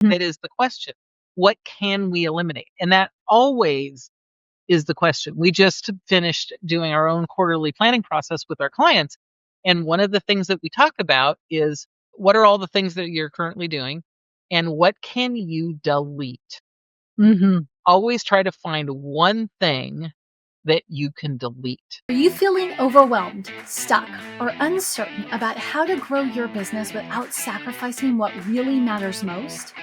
that is the question. What can we eliminate? And that always is the question. We just finished doing our own quarterly planning process with our clients. And one of the things that we talk about is what are all the things that you're currently doing and what can you delete? Always try to find one thing that you can delete. Are you feeling overwhelmed, stuck, or uncertain about how to grow your business without sacrificing what really matters most?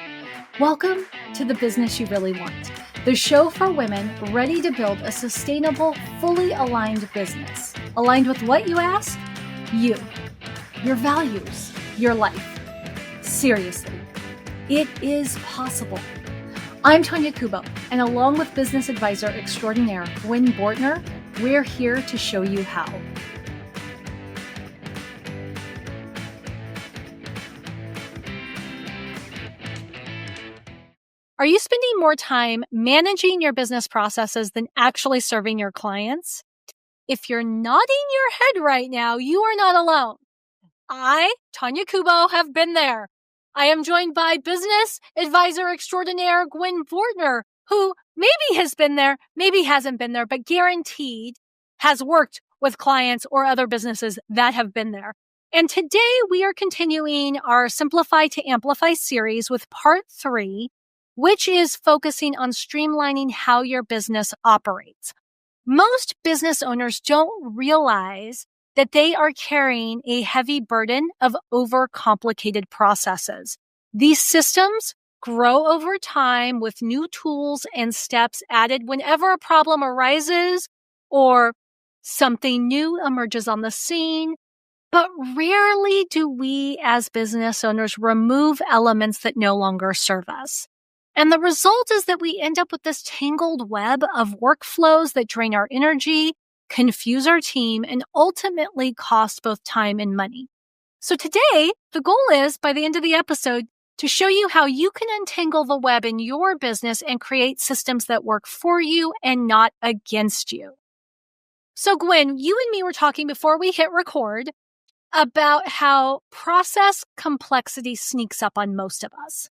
Welcome to The Business You Really Want, the show for women ready to build a sustainable, fully aligned business. Aligned with what, you ask? You, your values, your life. Seriously, it is possible. I'm Tonya Kubo, and along with business advisor extraordinaire Gwen Bortner, we're here to show you how. Are you spending more time managing your business processes than actually serving your clients? If you're nodding your head right now, you are not alone. I, Tonya Kubo, have been there. I am joined by business advisor extraordinaire Gwen Bortner, who maybe has been there, maybe hasn't been there, but guaranteed has worked with clients or other businesses that have been there. And today we are continuing our Simplify to Amplify series with part 3, which is focusing on streamlining how your business operates. Most business owners don't realize that they are carrying a heavy burden of overcomplicated processes. These systems grow over time with new tools and steps added whenever a problem arises or something new emerges on the scene. But rarely do we as business owners remove elements that no longer serve us. And the result is that we end up with this tangled web of workflows that drain our energy, confuse our team, and ultimately cost both time and money. So today, the goal is, by the end of the episode, to show you how you can untangle the web in your business and create systems that work for you and not against you. So Gwen, you and me were talking before we hit record about how process complexity sneaks up on most of us.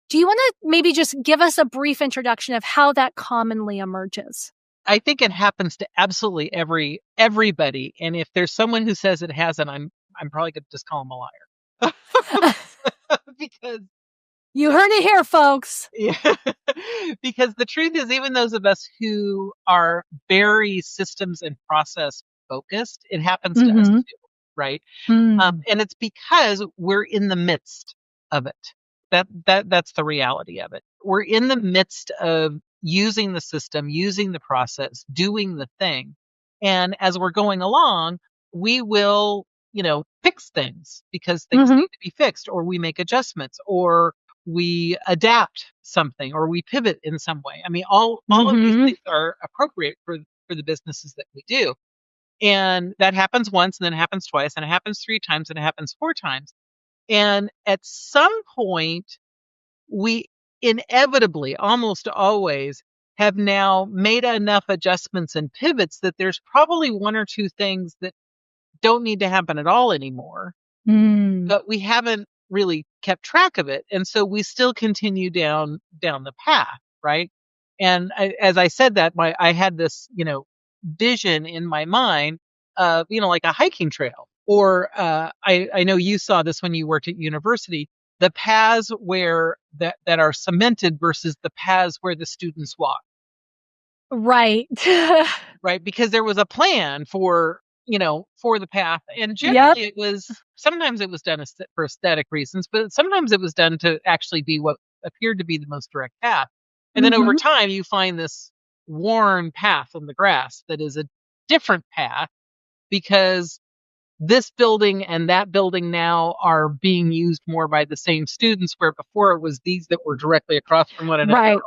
Do you want to maybe just give us a brief introduction of how that commonly emerges? I think it happens to absolutely everybody. And if there's someone who says it hasn't, I'm probably going to just call them a liar. Because you heard it here, folks. Yeah, because the truth is, even those of us who are very systems and process focused, it happens to us too, right? And it's because we're in the midst of it. That's the reality of it. We're in the midst of using the system, using the process, doing the thing. And as we're going along, we will, fix things because things need to be fixed, or we make adjustments, or we adapt something, or we pivot in some way. I mean, all of these things are appropriate for the businesses that we do. And that happens once, and then it happens twice, and it happens 3 times, and it happens 4 times. And at some point, we inevitably, almost always, have now made enough adjustments and pivots that there's probably 1 or 2 things that don't need to happen at all anymore. But we haven't really kept track of it. And so we still continue down the path, right? And as I said that, I had this, vision in my mind of, like a hiking trail. Or I know you saw this when you worked at university, the paths where that are cemented versus the paths where the students walk. Right. Right. Because there was a plan for the path. And generally sometimes it was done for aesthetic reasons, but sometimes it was done to actually be what appeared to be the most direct path. And then over time, you find this worn path in the grass that is a different path because this building and that building now are being used more by the same students, where before it was these that were directly across from one another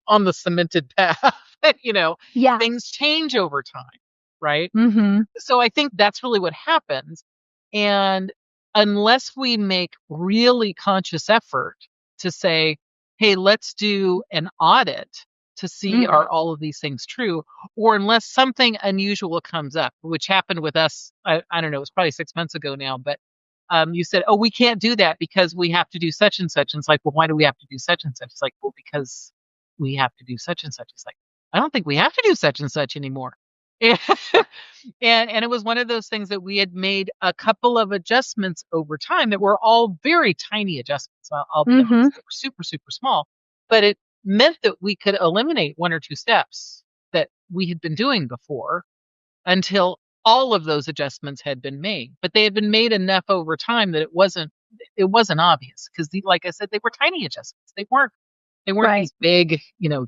on the cemented path. Things change over time, right? So I think that's really what happens. And unless we make really conscious effort to say, hey, let's do an audit to see are all of these things true, or unless something unusual comes up, which happened with us, I don't know, it was probably 6 months ago now, but you said, oh, we can't do that because we have to do such and such. And it's like, well, why do we have to do such and such? It's like, well, because we have to do such and such. It's like, I don't think we have to do such and such anymore. And it was one of those things that we had made a couple of adjustments over time that were all very tiny adjustments. I'll be honest, they were super, super small, but it meant that we could eliminate one or two steps that we had been doing before until all of those adjustments had been made. But they had been made enough over time that it wasn't obvious because, like I said, they were tiny adjustments. They weren't these big,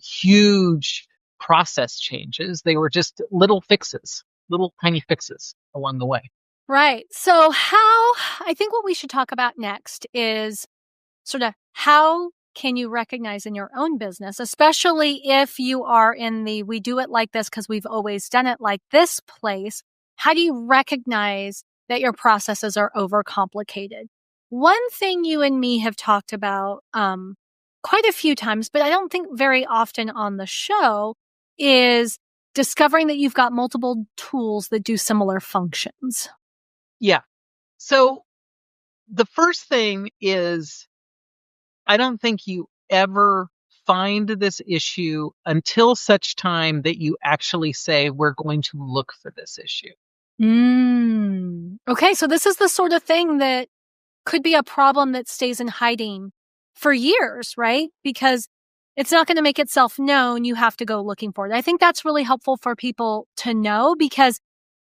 huge process changes. They were just little fixes, little tiny fixes along the way. Right. So I think what we should talk about next is sort of how can you recognize in your own business, especially if you are in we do it like this because we've always done it like this place. How do you recognize that your processes are overcomplicated? One thing you and me have talked about quite a few times, but I don't think very often on the show, is discovering that you've got multiple tools that do similar functions. Yeah. So the first thing is, I don't think you ever find this issue until such time that you actually say, we're going to look for this issue. Okay. So this is the sort of thing that could be a problem that stays in hiding for years, right? Because it's not going to make itself known. You have to go looking for it. I think that's really helpful for people to know, because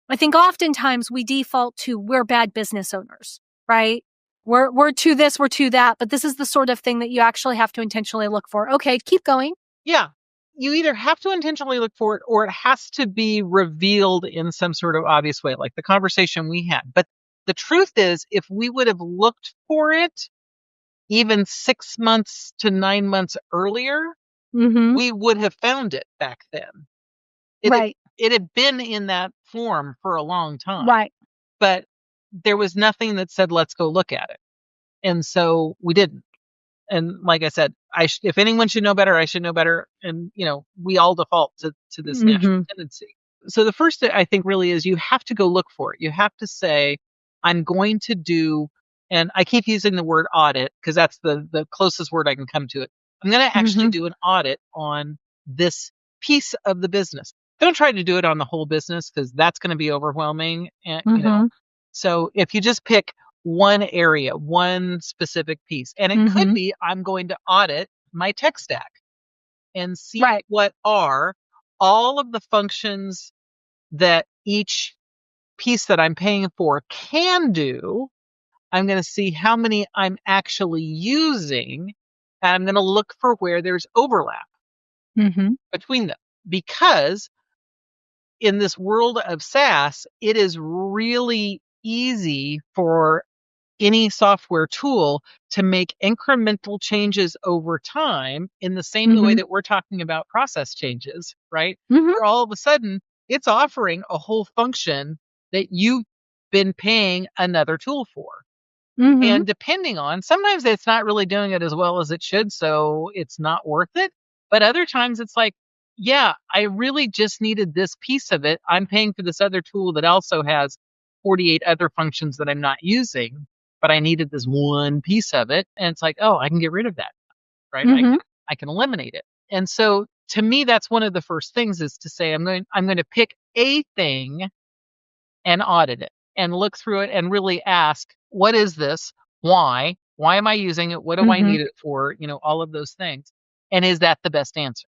I think oftentimes we default to we're bad business owners, right? We're to this, we're to that, but this is the sort of thing that you actually have to intentionally look for. Okay, keep going. Yeah. You either have to intentionally look for it or it has to be revealed in some sort of obvious way, like the conversation we had. But the truth is, if we would have looked for it even 6 months to 9 months earlier, we would have found it back then. It had been in that form for a long time. Right. But there was nothing that said, let's go look at it. And so we didn't. And like I said, if anyone should know better, I should know better. And, we all default to this natural tendency. So the first, I think, really is you have to go look for it. You have to say, I'm going to do, and I keep using the word audit because that's the closest word I can come to it. I'm going to actually do an audit on this piece of the business. Don't try to do it on the whole business because that's going to be overwhelming. And, so if you just pick one area, one specific piece, and it could be, I'm going to audit my tech stack and see what are all of the functions that each piece that I'm paying for can do. I'm going to see how many I'm actually using, and I'm going to look for where there's overlap between them. Because in this world of SaaS, it is really easy for any software tool to make incremental changes over time in the same way that we're talking about process changes, right? Where all of a sudden it's offering a whole function that you've been paying another tool for. And depending on, sometimes it's not really doing it as well as it should, so it's not worth it. But other times it's like, yeah, I really just needed this piece of it. I'm paying for this other tool that also has 48 other functions that I'm not using, but I needed this one piece of it. And it's like, oh, I can get rid of that, right? I can eliminate it. And so to me, that's one of the first things, is to say, I'm going to pick a thing and audit it and look through it and really ask, what is this? Why? Why am I using it? What do I need it for? All of those things. And is that the best answer?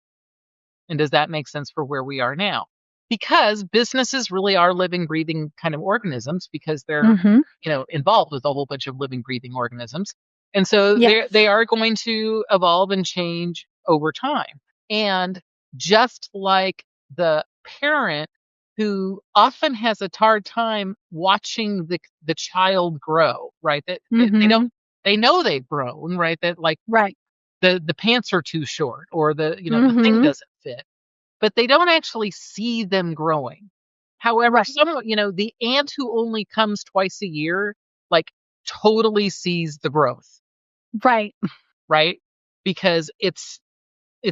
And does that make sense for where we are now? Because businesses really are living, breathing kind of organisms, because they're, involved with a whole bunch of living, breathing organisms. And so they are going to evolve and change over time. And just like the parent who often has a hard time watching the child grow, right? That they know they've grown, right? That the pants are too short, or the thing doesn't fit, but they don't actually see them growing. However, the aunt who only comes twice a year, totally sees the growth. Right. Right. Because it's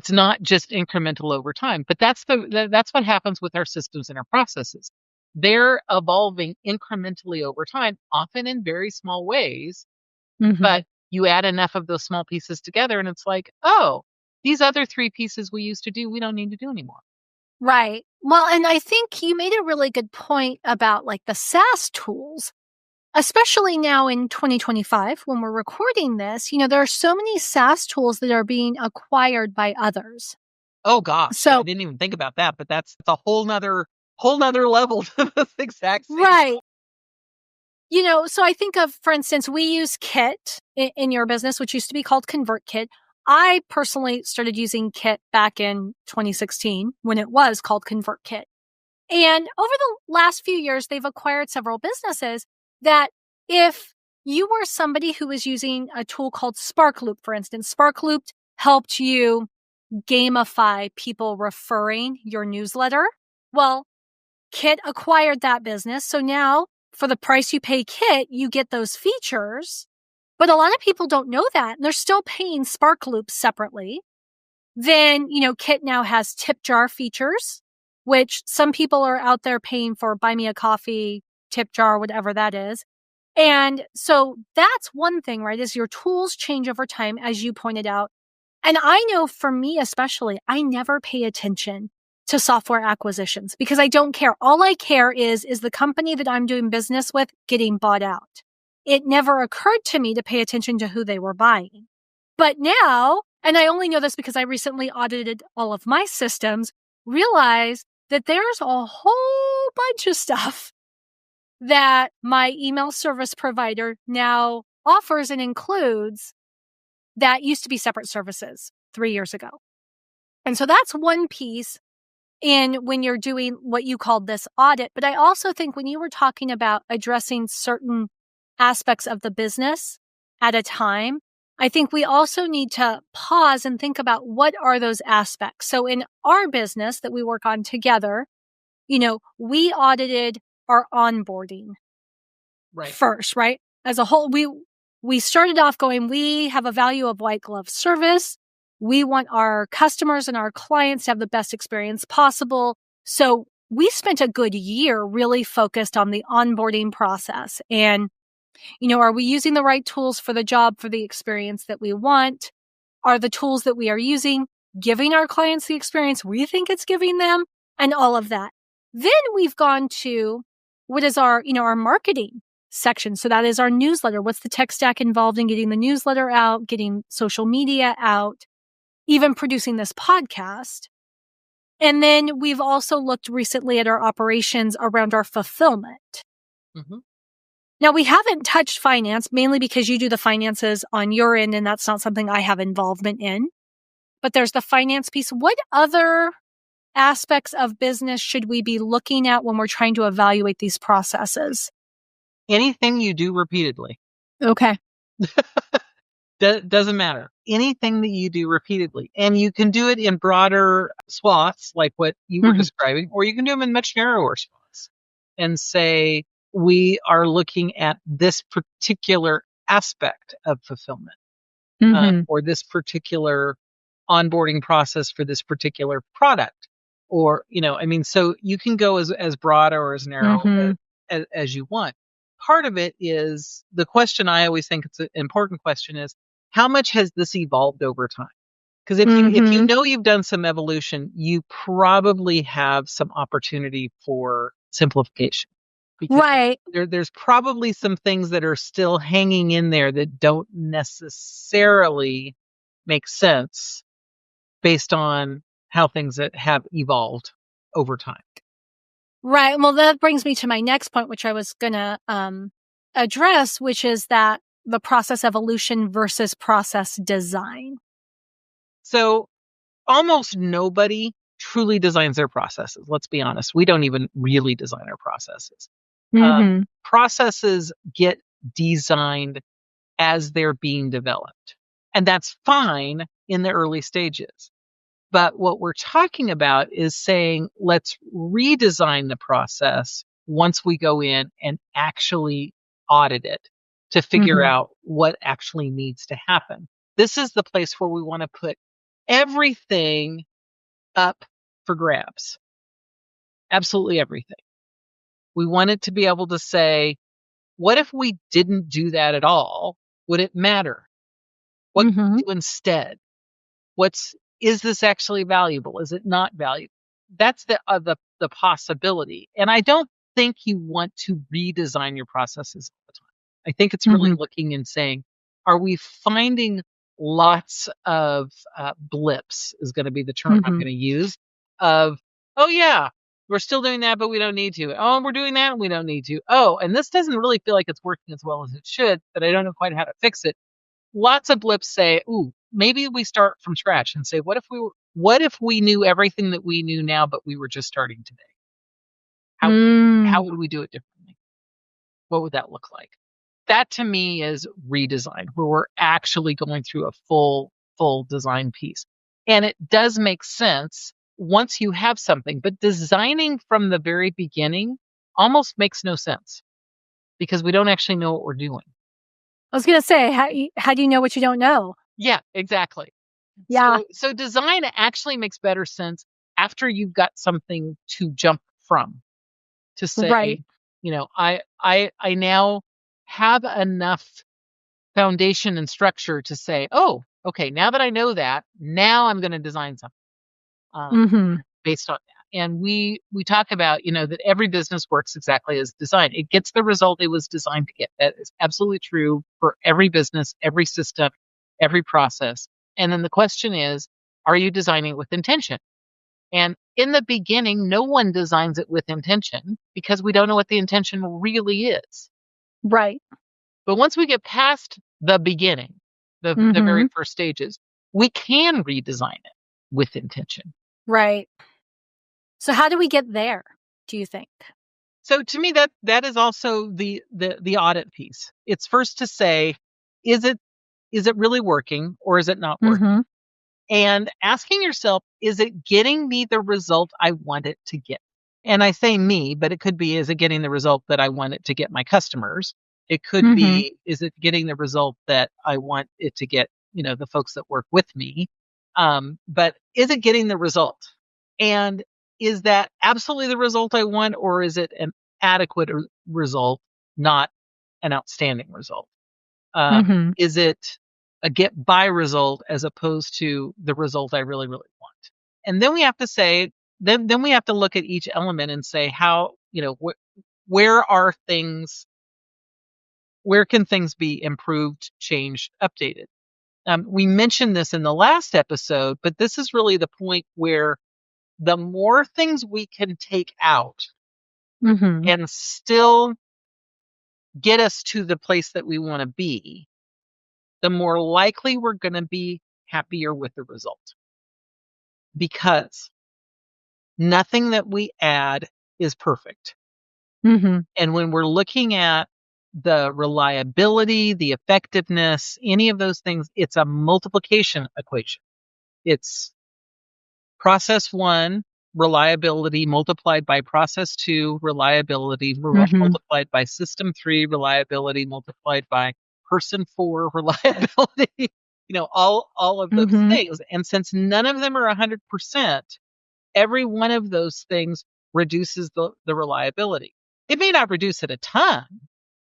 not just incremental over time, but that's what happens with our systems and our processes. they're evolving incrementally over time, often in very small ways. But you add enough of those small pieces together and it's like, oh, these other 3 pieces we used to do, we don't need to do anymore. Right. Well, and I think you made a really good point about like the SaaS tools, especially now in 2025 when we're recording this. There are so many SaaS tools that are being acquired by others. Oh gosh, I didn't even think about that, but that's a whole nother level to this exact same. Right. So I think of, for instance, we use Kit in your business, which used to be called ConvertKit. I personally started using Kit back in 2016 when it was called ConvertKit. And over the last few years, they've acquired several businesses that if you were somebody who was using a tool called SparkLoop, for instance, SparkLoop helped you gamify people referring your newsletter. Well, Kit acquired that business. So now for the price you pay Kit, you get those features. But a lot of people don't know that. And they're still paying SparkLoop separately. Then, Kit now has tip jar features, which some people are out there paying for buy me a coffee, tip jar, whatever that is. And so that's one thing, right? Is your tools change over time, as you pointed out. And I know for me, especially, I never pay attention to software acquisitions because I don't care. All I care is the company that I'm doing business with getting bought out. It never occurred to me to pay attention to who they were buying. But now, and I only know this because I recently audited all of my systems, realize that there's a whole bunch of stuff that my email service provider now offers and includes that used to be separate services 3 years ago. And so that's one piece in when you're doing what you called this audit. But I also think when you were talking about addressing certain aspects of the business at a time, I think we also need to pause and think about what are those aspects. So in our business that we work on together, we audited our onboarding first, right? As a whole, we started off going, we have a value of white glove service. We want our customers and our clients to have the best experience possible. So we spent a good year really focused on the onboarding process and are we using the right tools for the job, for the experience that we want? Are the tools that we are using giving our clients the experience we think it's giving them? And all of that. Then we've gone to what is our marketing section. So that is our newsletter. What's the tech stack involved in getting the newsletter out, getting social media out, even producing this podcast? And then we've also looked recently at our operations around our fulfillment. Mm-hmm. Now, we haven't touched finance, mainly because you do the finances on your end, and that's not something I have involvement in. But there's the finance piece. What other aspects of business should we be looking at when we're trying to evaluate these processes? Anything you do repeatedly. Okay. Doesn't matter. Anything that you do repeatedly. And you can do it in broader swaths, like what you were describing, or you can do them in much narrower swaths and say, we are looking at this particular aspect of fulfillment or this particular onboarding process for this particular product. Or, so you can go as broad or as narrow as you want. Part of it is the question I always think it's an important question is, how much has this evolved over time? Because if you know you've done some evolution, you probably have some opportunity for simplification. Because right. There's probably some things that are still hanging in there that don't necessarily make sense based on how things that have evolved over time. Right. Well, that brings me to my next point, which I was going to address, which is that the process evolution versus process design. So almost nobody truly designs their processes. Let's be honest. We don't even really design our processes. Processes get designed as they're being developed. And that's fine in the early stages. But what we're talking about is saying, let's redesign the process once we go in and actually audit it to figure out what actually needs to happen. This is the place where we want to put everything up for grabs. Absolutely everything. We want it to be able to say, what if we didn't do that at all? Would it matter? What can we do instead? Is this actually valuable? Is it not valuable? That's the possibility. And I don't think you want to redesign your processes all the time. I think it's really looking and saying, are we finding lots of blips is going to be the term I'm going to use of, oh yeah, we're still doing that, but we don't need to. Oh, we're doing that and we don't need to. Oh, and this doesn't really feel like it's working as well as it should, but I don't know quite how to fix it. Lots of blips say, ooh, maybe we start from scratch and say, what if we knew everything that we knew now, but we were just starting today? How would we do it differently? What would that look like? That to me is redesign, where we're actually going through a full design piece. And it does make sense once you have something, but designing from the very beginning almost makes no sense because we don't actually know what we're doing. I was going to say, how do you know what you don't know? Yeah, exactly. Yeah. So design actually makes better sense after you've got something to jump from, to say, I now have enough foundation and structure to say, oh, okay, now that I know that, now I'm going to design something based on that. And we talk about, that every business works exactly as designed. It gets the result it was designed to get. That is absolutely true for every business, every system, every process. And then the question is, are you designing with intention? And in the beginning, no one designs it with intention because we don't know what the intention really is. Right. But once we get past the beginning, the very first stages, we can redesign it with intention. Right. So how do we get there, do you think? So to me, that is also the audit piece. It's first to say, is it really working or is it not working? And asking yourself, is it getting me the result I want it to get? And I say me, but it could be, is it getting the result that I want it to get my customers? It could be, is it getting the result that I want it to get, the folks that work with me? But is it getting the result? And is that absolutely the result I want, or is it an adequate result, not an outstanding result? Is it a get by result as opposed to the result I really, really want? And then we have to say, then we have to look at each element and say how, where can things be improved, changed, updated? We mentioned this in the last episode, but this is really the point where the more things we can take out and still get us to the place that we want to be, the more likely we're going to be happier with the result. Because nothing that we add is perfect. And when we're looking at the reliability, the effectiveness, any of those things, it's a multiplication equation. It's process 1, reliability, multiplied by process 2, reliability, multiplied by system 3, reliability, multiplied by person 4, reliability, all of those things. And since none of them are 100%, every one of those things reduces the reliability. It may not reduce it a ton,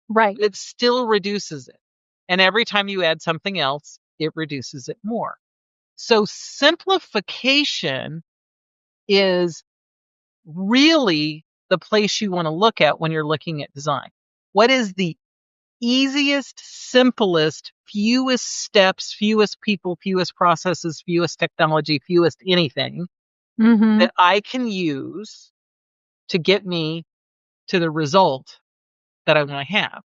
right? It still reduces it. And every time you add something else, it reduces it more. So simplification is really the place you want to look at when you're looking at design. What is the easiest, simplest, fewest steps, fewest people, fewest processes, fewest technology, fewest anything that I can use to get me to the result that I want to have?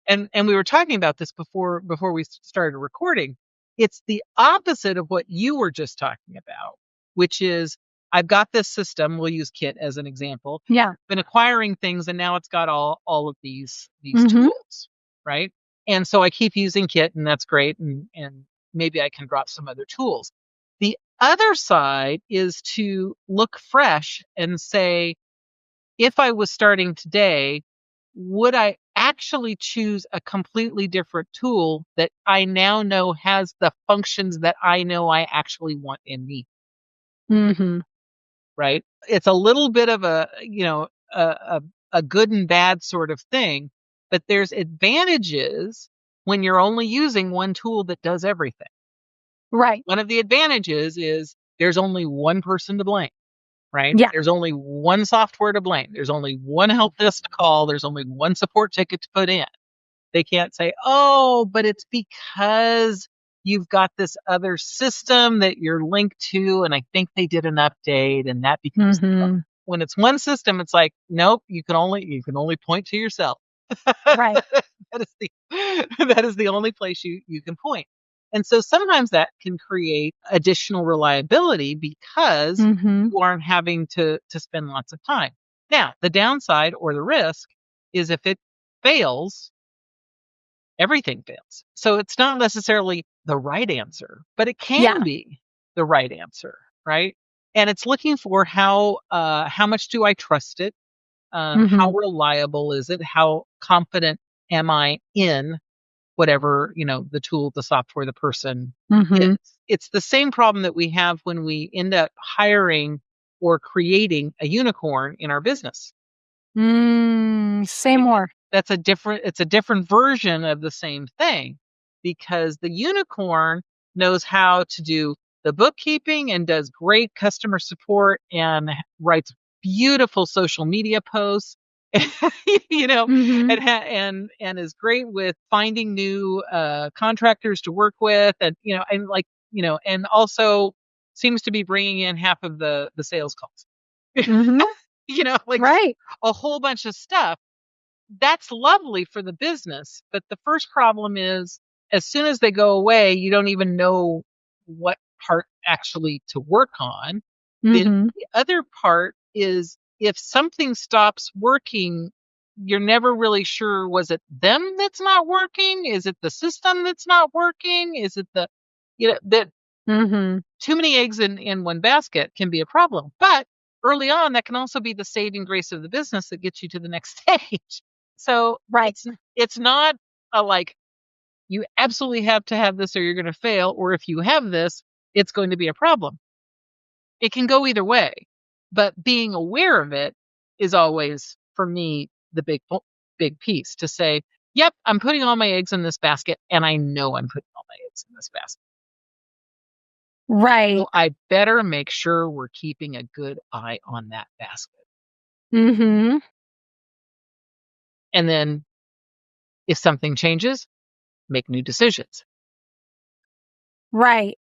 And we were talking about this before we started recording. It's the opposite of what you were just talking about, which is, I've got this system. We'll use Kit as an example. Yeah. Been acquiring things, and now it's got all of these tools, right? And so I keep using Kit, and that's great. And maybe I can drop some other tools. The other side is to look fresh and say, if I was starting today, would I actually choose a completely different tool that I now know has the functions that I know I actually want and need? Right? It's a little bit of a a good and bad sort of thing, but there's advantages when you're only using one tool that does everything. Right. One of the advantages is there's only one person to blame, right? Yeah. There's only one software to blame. There's only one help desk to call. There's only one support ticket to put in. They can't say, oh, but it's because you've got this other system that you're linked to, and I think they did an update, and that becomes when it's one system, it's like, nope, you can only point to yourself. Right. that is the only place you can point. And so sometimes that can create additional reliability because you aren't having to spend lots of time. Now, the downside or the risk is if it fails, everything fails. So it's not necessarily the right answer, but it can be the right answer, right? And it's looking for how much do I trust it? How reliable is it? How confident am I in whatever, the tool, the software, the person is? It's the same problem that we have when we end up hiring or creating a unicorn in our business. Say more. It's a different version of the same thing, because the unicorn knows how to do the bookkeeping and does great customer support and writes beautiful social media posts, and is great with finding new contractors to work with, and and also seems to be bringing in half of the sales calls. Right. A whole bunch of stuff. That's lovely for the business, but the first problem is as soon as they go away, you don't even know what part actually to work on. The other part is if something stops working, you're never really sure, was it them that's not working? Is it the system that's not working? Is it that too many eggs in one basket can be a problem. But early on, that can also be the saving grace of the business that gets you to the next stage. So it's not a like, you absolutely have to have this or you're going to fail, or if you have this, it's going to be a problem. It can go either way, but being aware of it is always, for me, the big piece to say, yep, I'm putting all my eggs in this basket, and I know I'm putting all my eggs in this basket. Right. So I better make sure we're keeping a good eye on that basket. And then if something changes, make new decisions. Right.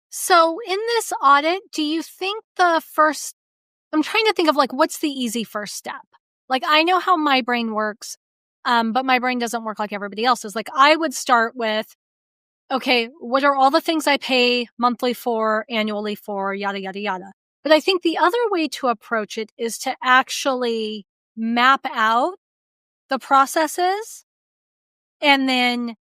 So in this audit, do you think I'm trying to think of what's the easy first step? I know how my brain works, but my brain doesn't work like everybody else's. I would start with, okay, what are all the things I pay monthly for, annually for, yada, yada, yada. But I think the other way to approach it is to actually map out the processes and then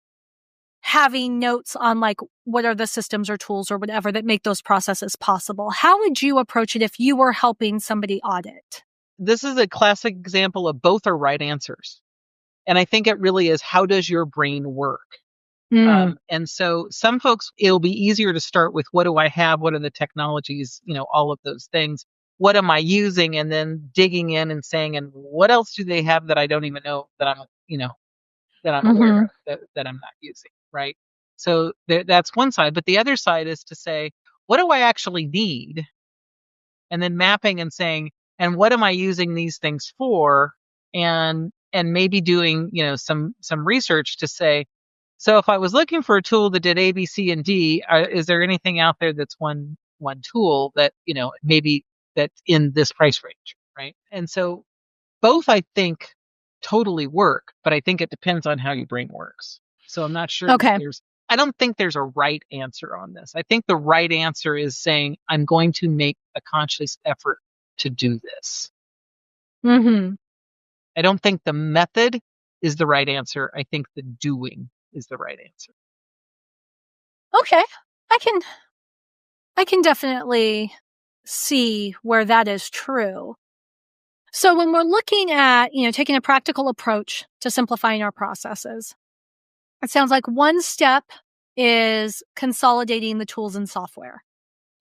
having notes on what are the systems or tools or whatever that make those processes possible. How would you approach it if you were helping somebody audit? This is a classic example of both are right answers. And I think it really is, how does your brain work? And so some folks, it'll be easier to start with, what do I have? What are the technologies? All of those things. What am I using? And then digging in and saying, and what else do they have that I don't even know that I'm aware of, that I'm not using, right? So that's one side. But the other side is to say, what do I actually need? And then mapping and saying, and what am I using these things for? And maybe doing, some research to say, so if I was looking for a tool that did A, B, C, and D, is there anything out there that's one tool that, maybe that's in this price range, right? And so both, I think, totally work, but I think it depends on how your brain works. So I'm not sure. Okay. I don't think there's a right answer on this. I think the right answer is saying, I'm going to make a conscious effort to do this. I don't think the method is the right answer. I think the doing is the right answer. Okay. I can definitely see where that is true. So when we're looking at, taking a practical approach to simplifying our processes, it sounds like one step is consolidating the tools and software,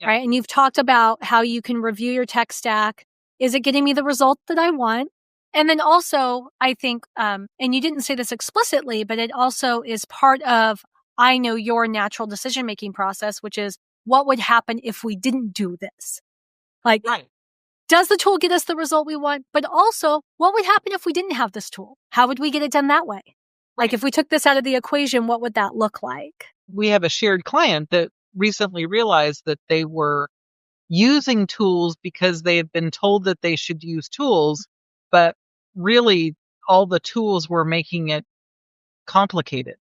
right? And you've talked about how you can review your tech stack Is it getting me the result that I want? And then also, I think, and you didn't say this explicitly, but it also is part of, I know your natural decision-making process, which is what would happen if we didn't do this? Like, right. Does the tool get us the result we want? But also, what would happen if we didn't have this tool? How would we get it done that way? Like, if we took this out of the equation, what would that look like? We have a shared client that recently realized that they were using tools because they had been told that they should use tools, but really all the tools were making it complicated,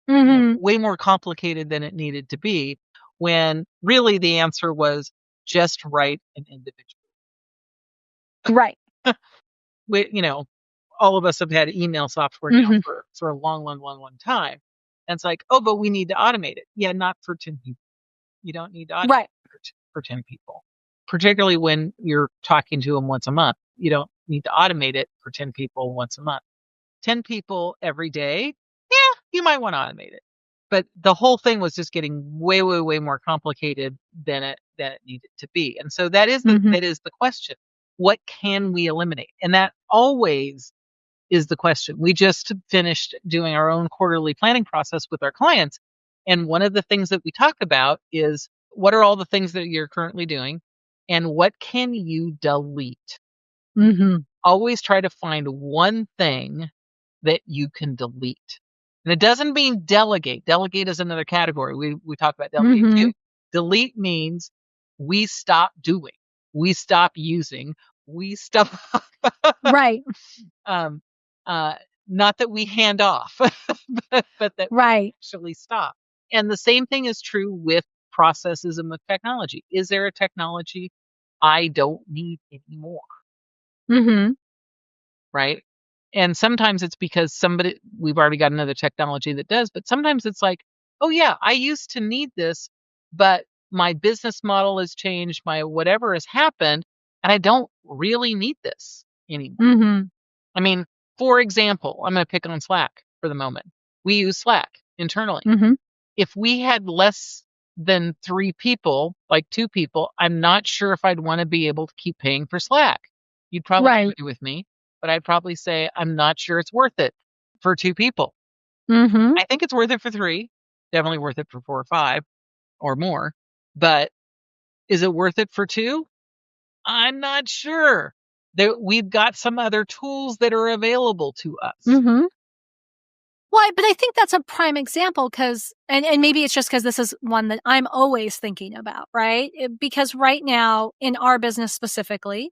way more complicated than it needed to be, when really the answer was just write an individual. Right. All of us have had email software now for a long time. And it's like, oh, but we need to automate it. Yeah, not for 10 people. You don't need to automate it for 10 people. Particularly when you're talking to them once a month. You don't need to automate it for 10 people once a month. 10 people every day, yeah, you might want to automate it. But the whole thing was just getting way more complicated than it needed to be. And so that is the question. What can we eliminate? And that always is the question. We just finished doing our own quarterly planning process with our clients. And one of the things that we talk about is, what are all the things that you're currently doing? And what can you delete? Always try to find one thing that you can delete. And it doesn't mean delegate. Delegate is another category. We talk about delegate too. Delete means we stop doing, we stop using, we stop. Right. Not that we hand off, but that we actually stop. And the same thing is true with processes and with technology. Is there a technology I don't need anymore? Right? And sometimes it's because we've already got another technology that does, but sometimes it's like, oh yeah, I used to need this, but my business model has changed, my whatever has happened, and I don't really need this anymore. I mean, for example, I'm going to pick on Slack for the moment. We use Slack internally. If we had less than 3 people, like 2 people, I'm not sure if I'd want to be able to keep paying for Slack. You'd probably agree with me, but I'd probably say I'm not sure it's worth it for 2 people. I think it's worth it for 3, definitely worth it for 4 or 5 or more, but is it worth it for 2? I'm not sure. We've got some other tools that are available to us. Well, but I think that's a prime example because, and maybe it's just because this is one that I'm always thinking about, right? Because right now in our business specifically,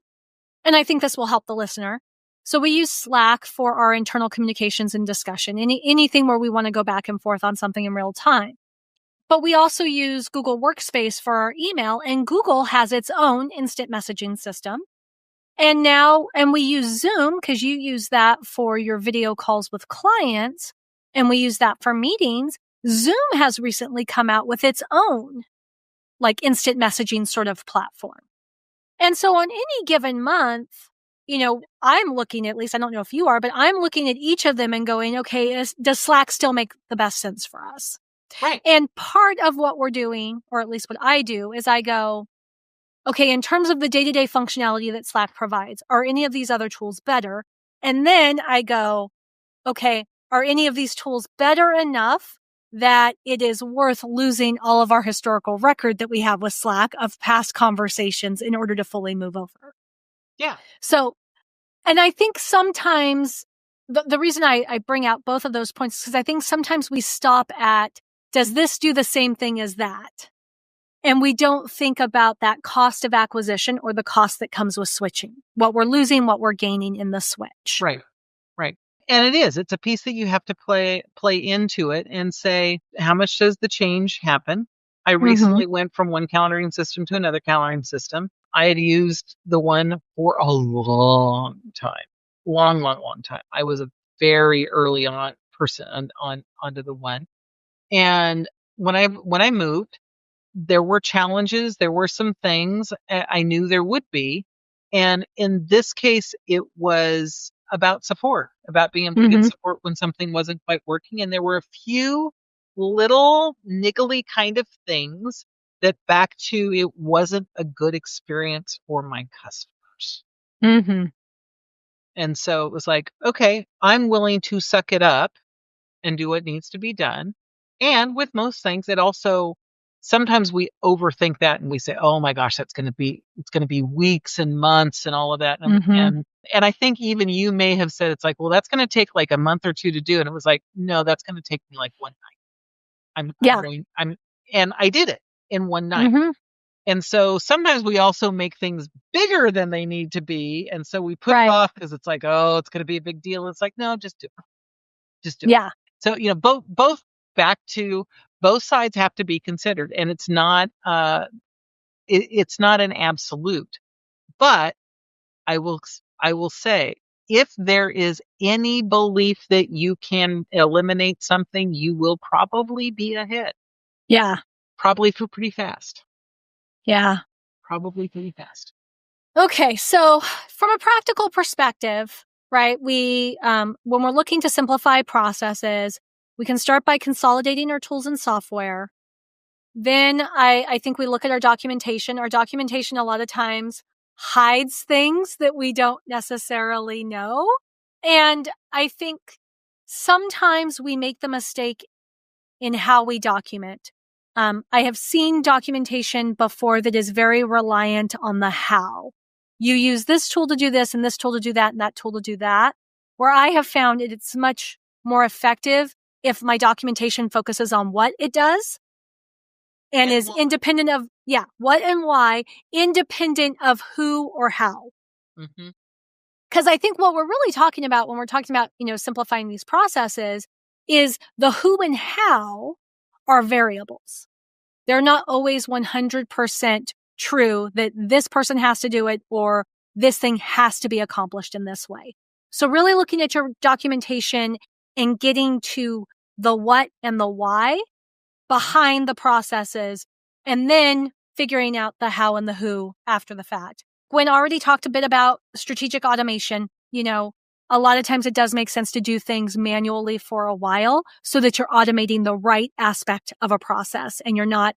and I think this will help the listener. So we use Slack for our internal communications and discussion, anything where we want to go back and forth on something in real time. But we also use Google Workspace for our email, and Google has its own instant messaging system. And we use Zoom because you use that for your video calls with clients, and we use that for meetings. Zoom has recently come out with its own like instant messaging sort of platform. And so on any given month, I'm looking, at least I don't know if you are, but I'm looking at each of them and going, okay, does Slack still make the best sense for us? Right. And part of what we're doing, or at least what I do, is I go, okay, in terms of the day-to-day functionality that Slack provides, are any of these other tools better? And then I go, okay, are any of these tools better enough that it is worth losing all of our historical record that we have with Slack of past conversations in order to fully move over? Yeah. So, and I think sometimes the reason I bring out both of those points is because I think sometimes we stop at, does this do the same thing as that? And we don't think about that cost of acquisition or the cost that comes with switching, what we're losing, what we're gaining in the switch. Right. And it's a piece that you have to play into it and say, how much does the change happen? I recently went from one calendaring system to another calendaring system. I had used the one for a long time, long time. I was a very early on person onto the one. And when I moved, there were challenges. There were some things I knew there would be. And in this case, it was about support, about being able to get support when something wasn't quite working. And there were a few little niggly kind of things that back to it wasn't a good experience for my customers. Mm-hmm. And so it was like, okay, I'm willing to suck it up and do what needs to be done. And with most things, it also, sometimes we overthink that and we say, oh my gosh, it's going to be weeks and months and all of that. And I think even you may have said, it's like, well, that's going to take like a month or two to do. And it was like, no, that's going to take me like one night. And I did it in one night. Mm-hmm. And so sometimes we also make things bigger than they need to be. And so we put it off because it's like, oh, it's going to be a big deal. It's like, no, just do it. Just do it. So, both back to both sides have to be considered, and it's not an absolute. But I will say, if there is any belief that you can eliminate something, you will probably be ahead. Yeah. Probably pretty fast. Yeah. Probably pretty fast. Okay. So from a practical perspective, right, we, when we're looking to simplify processes, we can start by consolidating our tools and software. Then I think we look at our documentation. Our documentation a lot of times hides things that we don't necessarily know. And I think sometimes we make the mistake in how we document. I have seen documentation before that is very reliant on the how. You use this tool to do this and this tool to do that and that tool to do that. Where I have found it's much more effective if my documentation focuses on what it does and is independent of, what and why, independent of who or how. Because I think what we're really talking about when we're talking about, simplifying these processes is the who and how are variables. They're not always 100% true that this person has to do it or this thing has to be accomplished in this way. So really looking at your documentation and getting to the what and the why behind the processes, and then figuring out the how and the who after the fact. Gwen already talked a bit about strategic automation. A lot of times it does make sense to do things manually for a while so that you're automating the right aspect of a process and you're not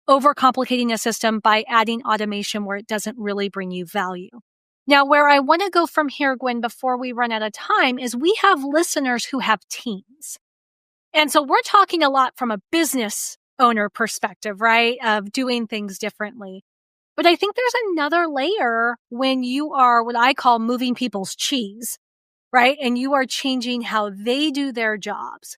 overcomplicating a system by adding automation where it doesn't really bring you value. Now, where I want to go from here, Gwen, before we run out of time, is we have listeners who have teams. And so we're talking a lot from a business owner perspective, right? Of doing things differently. But I think there's another layer when you are what I call moving people's cheese, right? And you are changing how they do their jobs.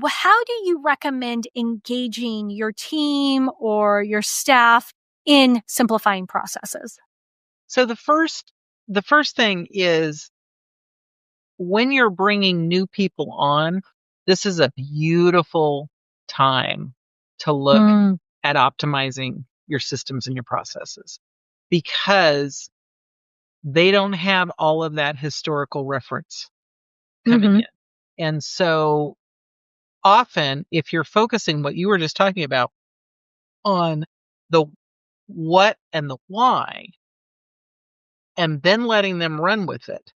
How do you recommend engaging your team or your staff in simplifying processes? So the first thing is, when you're bringing new people on, this is a beautiful time to look at optimizing your systems and your processes, because they don't have all of that historical reference coming in. And so often, if you're focusing what you were just talking about on the what and the why, and then letting them run with it,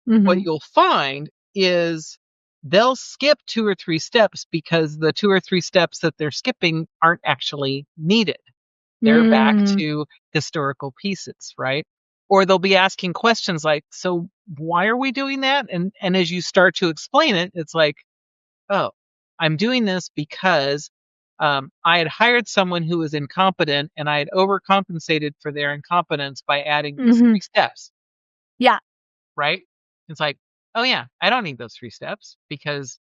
what you'll find is they'll skip 2 or 3 steps because the 2 or 3 steps that they're skipping aren't actually needed. They're back to historical pieces, right? Or they'll be asking questions like, so why are we doing that? And as you start to explain it, it's like, oh, I'm doing this because I had hired someone who was incompetent and I had overcompensated for their incompetence by adding these 3 steps. Yeah. Right? It's like, oh yeah, I don't need those 3 steps because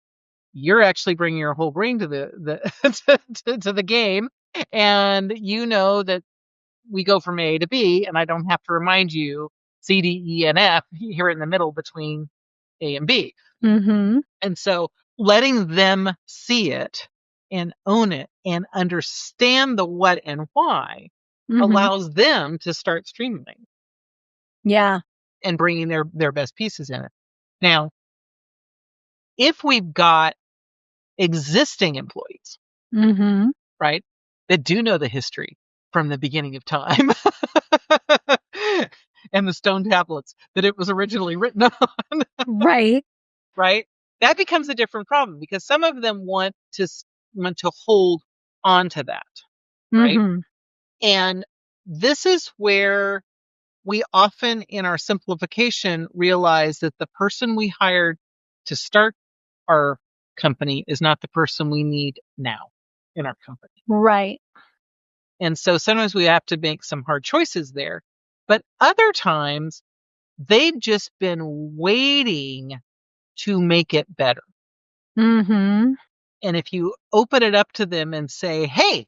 you're actually bringing your whole brain to to the game, and you know that we go from A to B, and I don't have to remind you C, D, E, and F here in the middle between A and B. And so letting them see it and own it and understand the what and why allows them to start streamlining. Yeah. And bringing their best pieces in it. Now, if we've got existing employees, right, that do know the history from the beginning of time and the stone tablets that it was originally written on, right, that becomes a different problem, because some of them want to hold on to that, right? And this is where we often in our simplification realize that the person we hired to start our company is not the person we need now in our company. Right. And so sometimes we have to make some hard choices there. But other times, they've just been waiting to make it better. Mm-hmm. And if you open it up to them and say, hey,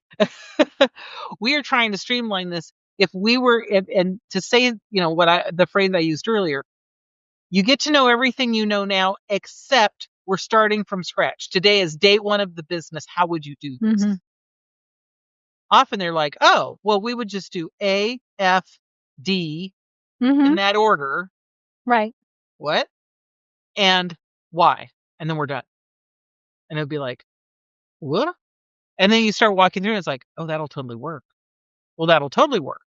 we are trying to streamline this. If we were, and to say, the phrase I used earlier, you get to know everything you know now, except we're starting from scratch. Today is day one of the business. How would you do this? Mm-hmm. Often they're like, oh, well, we would just do A, F, D Mm-hmm. in that order. Right. What? And Y. And then we're done. And it'll be like, what? And then you start walking through and it's like, oh, that'll totally work. Well, that'll totally work.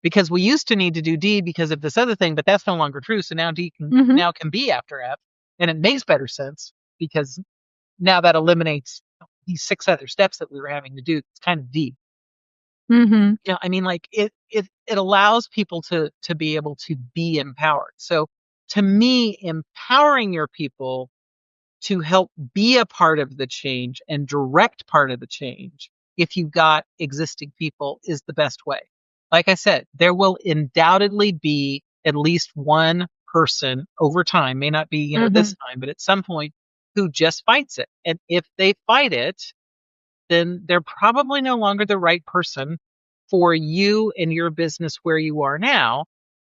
Because we used to need to do D because of this other thing, but that's no longer true. So now D can be after F. And it makes better sense because now that eliminates these 6 other steps that we were having to do. It's kind of D. Mm-hmm. I mean, like it allows people to be able to be empowered. So to me, empowering your people to help be a part of the change and direct part of the change, if you've got existing people, is the best way. Like I said, there will undoubtedly be at least one person over time, may not be, this time, but at some point, who just fights it. And if they fight it, then they're probably no longer the right person for you and your business where you are now.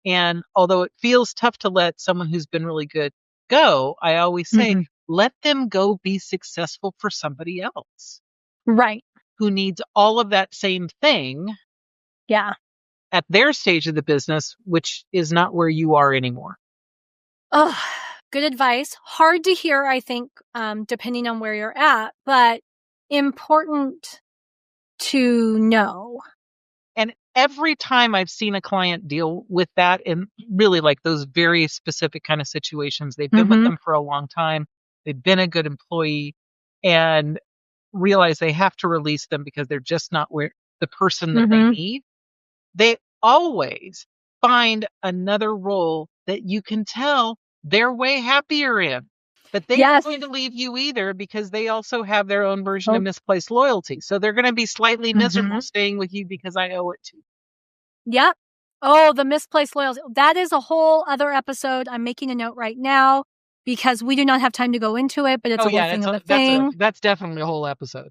And although it feels tough to let someone who's been really good go, I always say, let them go be successful for somebody else. Right. Who needs all of that same thing. Yeah. At their stage of the business, which is not where you are anymore. Oh, good advice. Hard to hear, I think, depending on where you're at, but important to know. And every time I've seen a client deal with that in really like those very specific kind of situations, they've been with them for a long time. They've been a good employee and realize they have to release them because they're just not where the person that they need. They always find another role that you can tell they're way happier in. But they're not going to leave you either because they also have their own version of misplaced loyalty. So they're going to be slightly miserable staying with you because I owe it to you. Yeah. Oh, the misplaced loyalty. That is a whole other episode. I'm making a note right now because we do not have time to go into it, but it's a whole thing of a thing. That's definitely a whole episode.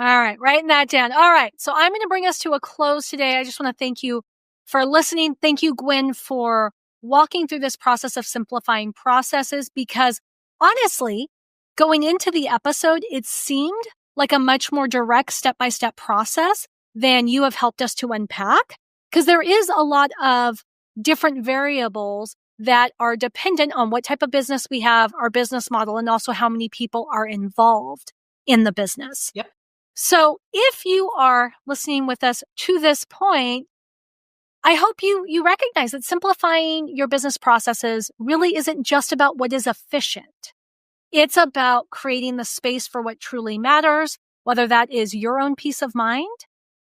All right. Writing that down. All right. So I'm going to bring us to a close today. I just want to thank you for listening. Thank you, Gwen, for walking through this process of simplifying processes because honestly, going into the episode, it seemed like a much more direct step-by-step process than you have helped us to unpack because there is a lot of different variables that are dependent on what type of business we have, our business model, and also how many people are involved in the business. Yep. So if you are listening with us to this point, I hope you recognize that simplifying your business processes really isn't just about what is efficient. It's about creating the space for what truly matters, whether that is your own peace of mind,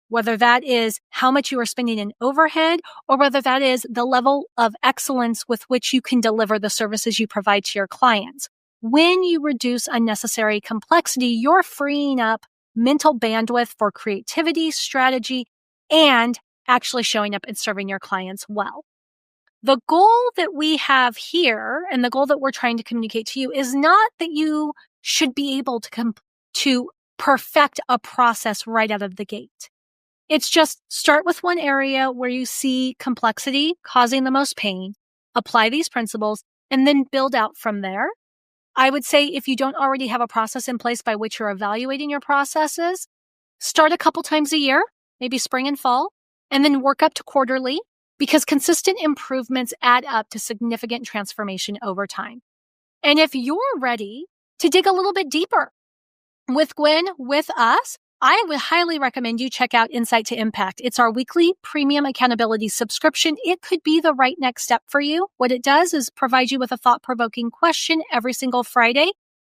whether that is how much you are spending in overhead, or whether that is the level of excellence with which you can deliver the services you provide to your clients. When you reduce unnecessary complexity, you're freeing up mental bandwidth for creativity, strategy, and actually showing up and serving your clients well. The goal that we have here and the goal that we're trying to communicate to you is not that you should be able to perfect a process right out of the gate. It's just start with one area where you see complexity causing the most pain, apply these principles, and then build out from there. I would say if you don't already have a process in place by which you're evaluating your processes, start a couple times a year, maybe spring and fall, and then work up to quarterly because consistent improvements add up to significant transformation over time. And if you're ready to dig a little bit deeper with Gwen, with us, I would highly recommend you check out Insight to Impact. It's our weekly premium accountability subscription. It could be the right next step for you. What it does is provide you with a thought-provoking question every single Friday.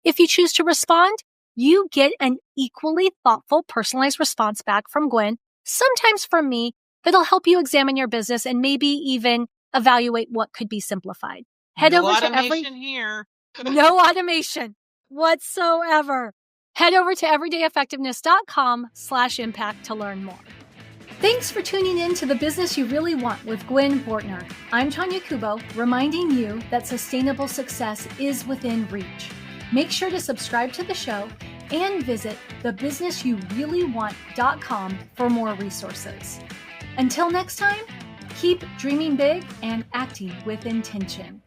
If you choose to respond, you get an equally thoughtful, personalized response back from Gwen, sometimes from me, that'll help you examine your business and maybe even evaluate what could be simplified. No automation here. No automation whatsoever. Head over to everydayeffectiveness.com/impact to learn more. Thanks for tuning in to The Business You Really Want with Gwen Bortner. I'm Tonya Kubo, reminding you that sustainable success is within reach. Make sure to subscribe to the show and visit thebusinessyoureallywant.com for more resources. Until next time, keep dreaming big and acting with intention.